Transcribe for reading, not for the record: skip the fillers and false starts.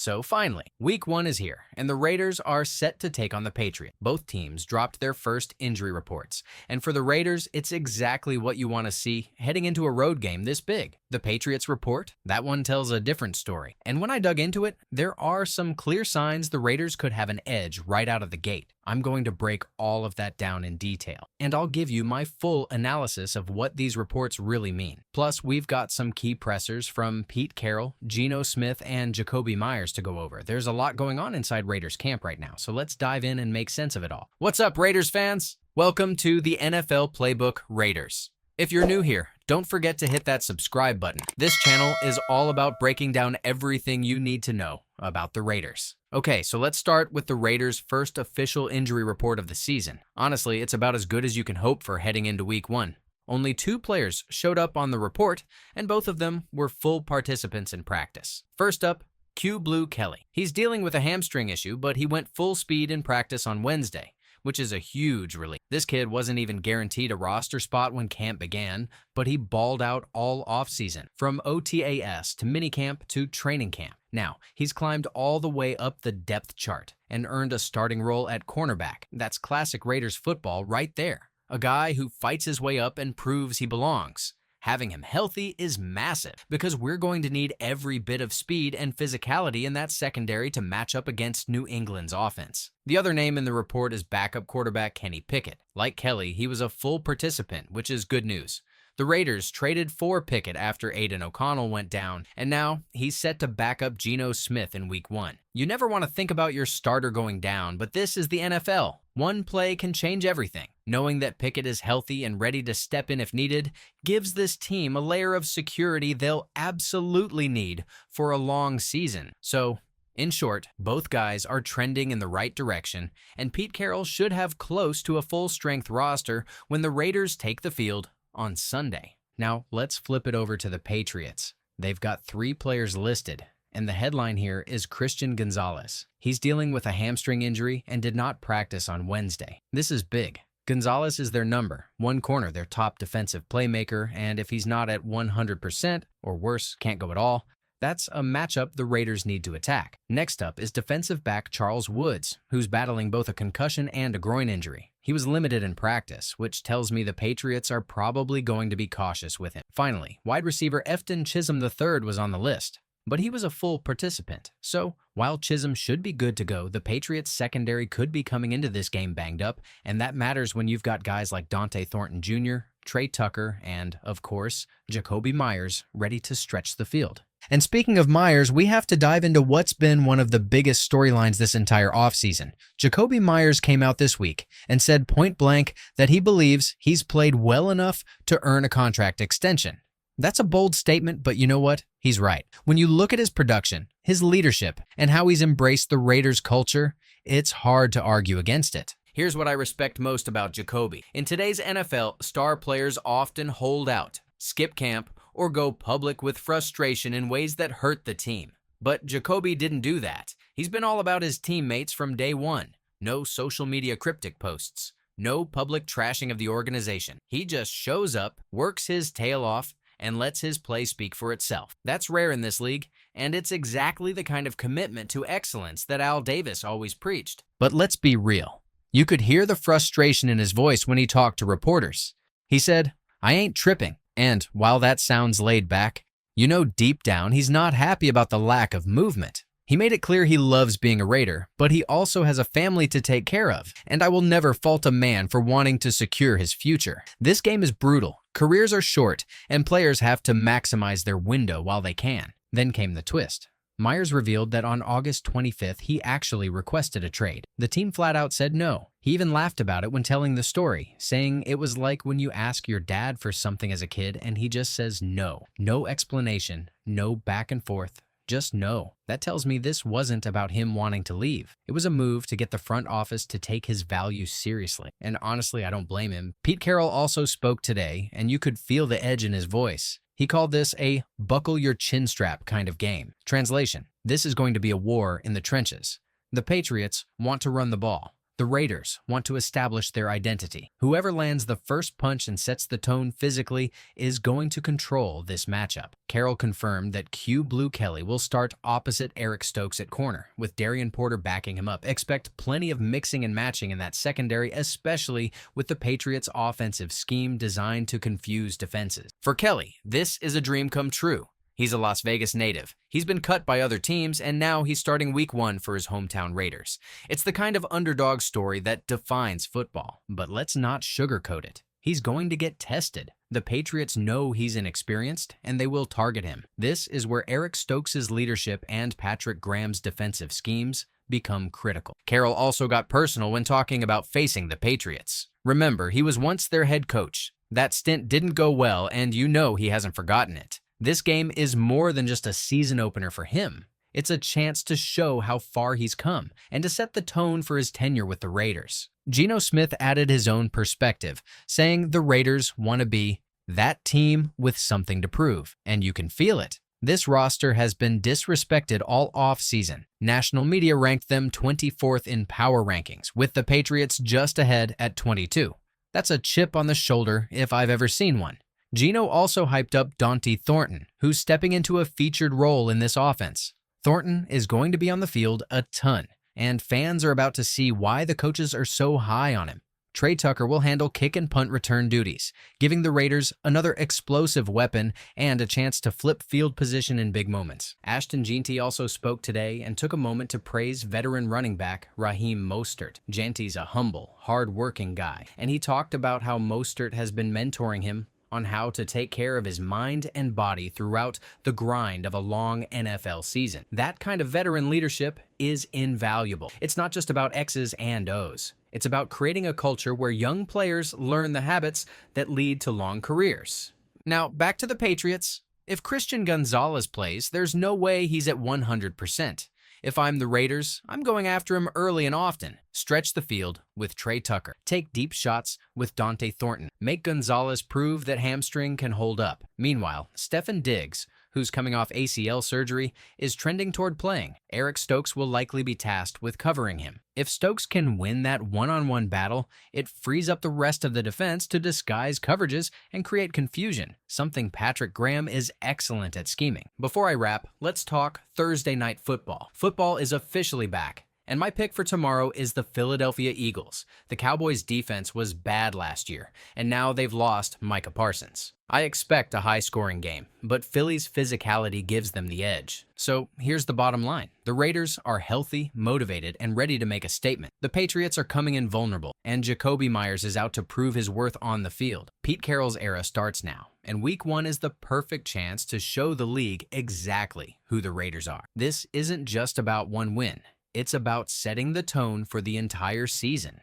So finally, week 1 is here, and the Raiders are set to take on the Patriots. Both teams dropped their first injury reports, and for the Raiders, it's exactly what you want to see heading into a road game this big. The Patriots report, that one tells a different story, and when I dug into it, there are some clear signs the Raiders could have an edge right out of the gate. I'm going to break all of that down in detail, and I'll give you my full analysis of what these reports really mean. Plus, we've got some key pressers from Pete Carroll, Geno Smith, and Jakobi Meyers to go over. There's a lot going on inside Raiders camp right now, so let's dive in and make sense of it all. What's up, Raiders fans? Welcome to the NFL Playbook Raiders. If you're new here, don't forget to hit that subscribe button. This channel is all about breaking down everything you need to know about the Raiders. Okay, so let's start with the Raiders' first official injury report of the season. Honestly, it's about as good as you can hope for heading into week 1. Only 2 players showed up on the report, and both of them were full participants in practice. First up, Kyu Blu Kelly. He's dealing with a hamstring issue, but he went full speed in practice on Wednesday, which is a huge relief. This kid wasn't even guaranteed a roster spot when camp began, but he balled out all offseason, from OTAS to minicamp to training camp. Now, he's climbed all the way up the depth chart and earned a starting role at cornerback. That's classic Raiders football right there. A guy who fights his way up and proves he belongs. Having him healthy is massive because we're going to need every bit of speed and physicality in that secondary to match up against New England's offense. The other name in the report is backup quarterback Kenny Pickett. Like Kelly, he was a full participant, which is good news. The Raiders traded for Pickett after Aidan OConnell went down, and now he's set to back up Geno Smith in week 1. You never want to think about your starter going down, but this is the NFL. One play can change everything. Knowing that Pickett is healthy and ready to step in if needed gives this team a layer of security they'll absolutely need for a long season. So, in short, both guys are trending in the right direction, and Pete Carroll should have close to a full-strength roster when the Raiders take the field on Sunday. Now, let's flip it over to the Patriots. They've got 3 players listed, and the headline here is Christian Gonzalez. He's dealing with a hamstring injury and did not practice on Wednesday. This is big. Gonzalez is their number 1 corner, their top defensive playmaker, and if he's not at 100%, or worse, can't go at all, that's a matchup the Raiders need to attack. Next up is defensive back Charles Woods, who's battling both a concussion and a groin injury. He was limited in practice, which tells me the Patriots are probably going to be cautious with him. Finally, wide receiver Efton Chisholm III was on the list, but he was a full participant. So, while Chisholm should be good to go, the Patriots secondary could be coming into this game banged up, and that matters when you've got guys like Thornton Jr., Tre Tucker, and, of course, Jakobi Meyers ready to stretch the field. And speaking of Meyers, we have to dive into what's been one of the biggest storylines this entire offseason. Jakobi Meyers came out this week and said point blank that he believes he's played well enough to earn a contract extension. That's a bold statement, but you know what? He's right. When you look at his production, his leadership, and how he's embraced the Raiders culture, it's hard to argue against it. Here's what I respect most about Jakobi. In today's NFL, star players often hold out, skip camp, or go public with frustration in ways that hurt the team. But Jakobi didn't do that. He's been all about his teammates from day 1. No social media cryptic posts. No public trashing of the organization. He just shows up, works his tail off, and lets his play speak for itself. That's rare in this league, and it's exactly the kind of commitment to excellence that Al Davis always preached. But let's be real. You could hear the frustration in his voice when he talked to reporters. He said, "I ain't tripping." And while that sounds laid back, you know deep down he's not happy about the lack of movement. He made it clear he loves being a Raider, but he also has a family to take care of, and I will never fault a man for wanting to secure his future. This game is brutal, careers are short, and players have to maximize their window while they can. Then came the twist. Meyers revealed that on August 25th, he actually requested a trade. The team flat out said no. He even laughed about it when telling the story, saying it was like when you ask your dad for something as a kid and he just says no. No explanation, no back and forth, just no. That tells me this wasn't about him wanting to leave. It was a move to get the front office to take his values seriously. And honestly, I don't blame him. Pete Carroll also spoke today, and you could feel the edge in his voice. He called this a buckle your chin strap kind of game. Translation: this is going to be a war in the trenches. The Patriots want to run the ball. The Raiders want to establish their identity. Whoever lands the first punch and sets the tone physically is going to control this matchup. Carroll confirmed that Kyu Blu Kelly will start opposite Eric Stokes at corner, with Darian Porter backing him up. Expect plenty of mixing and matching in that secondary, especially with the Patriots' offensive scheme designed to confuse defenses. For Kelly, this is a dream come true. He's a Las Vegas native. He's been cut by other teams, and now he's starting week 1 for his hometown Raiders. It's the kind of underdog story that defines football, but let's not sugarcoat it. He's going to get tested. The Patriots know he's inexperienced, and they will target him. This is where Eric Stokes' leadership and Patrick Graham's defensive schemes become critical. Carroll also got personal when talking about facing the Patriots. Remember, he was once their head coach. That stint didn't go well, and you know he hasn't forgotten it. This game is more than just a season opener for him. It's a chance to show how far he's come and to set the tone for his tenure with the Raiders. Geno Smith added his own perspective, saying the Raiders want to be that team with something to prove, and you can feel it. This roster has been disrespected all off-season. National media ranked them 24th in power rankings, with the Patriots just ahead at 22. That's a chip on the shoulder if I've ever seen one. Geno also hyped up Dont'e Thornton, who's stepping into a featured role in this offense. Thornton is going to be on the field a ton, and fans are about to see why the coaches are so high on him. Tre Tucker will handle kick and punt return duties, giving the Raiders another explosive weapon and a chance to flip field position in big moments. Ashton Jeanty also spoke today and took a moment to praise veteran running back Raheem Mostert. Jeanty's a humble, hard-working guy, and he talked about how Mostert has been mentoring him on how to take care of his mind and body throughout the grind of a long NFL season. That kind of veteran leadership is invaluable. It's not just about X's and O's. It's about creating a culture where young players learn the habits that lead to long careers. Now, back to the Patriots. If Christian Gonzalez plays, there's no way he's at 100%. If I'm the Raiders, I'm going after him early and often. Stretch the field with Tre Tucker. Take deep shots with Dont'e Thornton. Make Gonzalez prove that hamstring can hold up. Meanwhile, Stefan Diggs, who's coming off ACL surgery, is trending toward playing. Eric Stokes will likely be tasked with covering him. If Stokes can win that one-on-one battle, it frees up the rest of the defense to disguise coverages and create confusion, something Patrick Graham is excellent at scheming. Before I wrap, let's talk Thursday Night Football. Football is officially back, and my pick for tomorrow is the Philadelphia Eagles. The Cowboys' defense was bad last year, and now they've lost Micah Parsons. I expect a high-scoring game, but Philly's physicality gives them the edge. So here's the bottom line. The Raiders are healthy, motivated, and ready to make a statement. The Patriots are coming in vulnerable, and Jakobi Meyers is out to prove his worth on the field. Pete Carroll's era starts now, and Week 1 is the perfect chance to show the league exactly who the Raiders are. This isn't just about one win. It's about setting the tone for the entire season.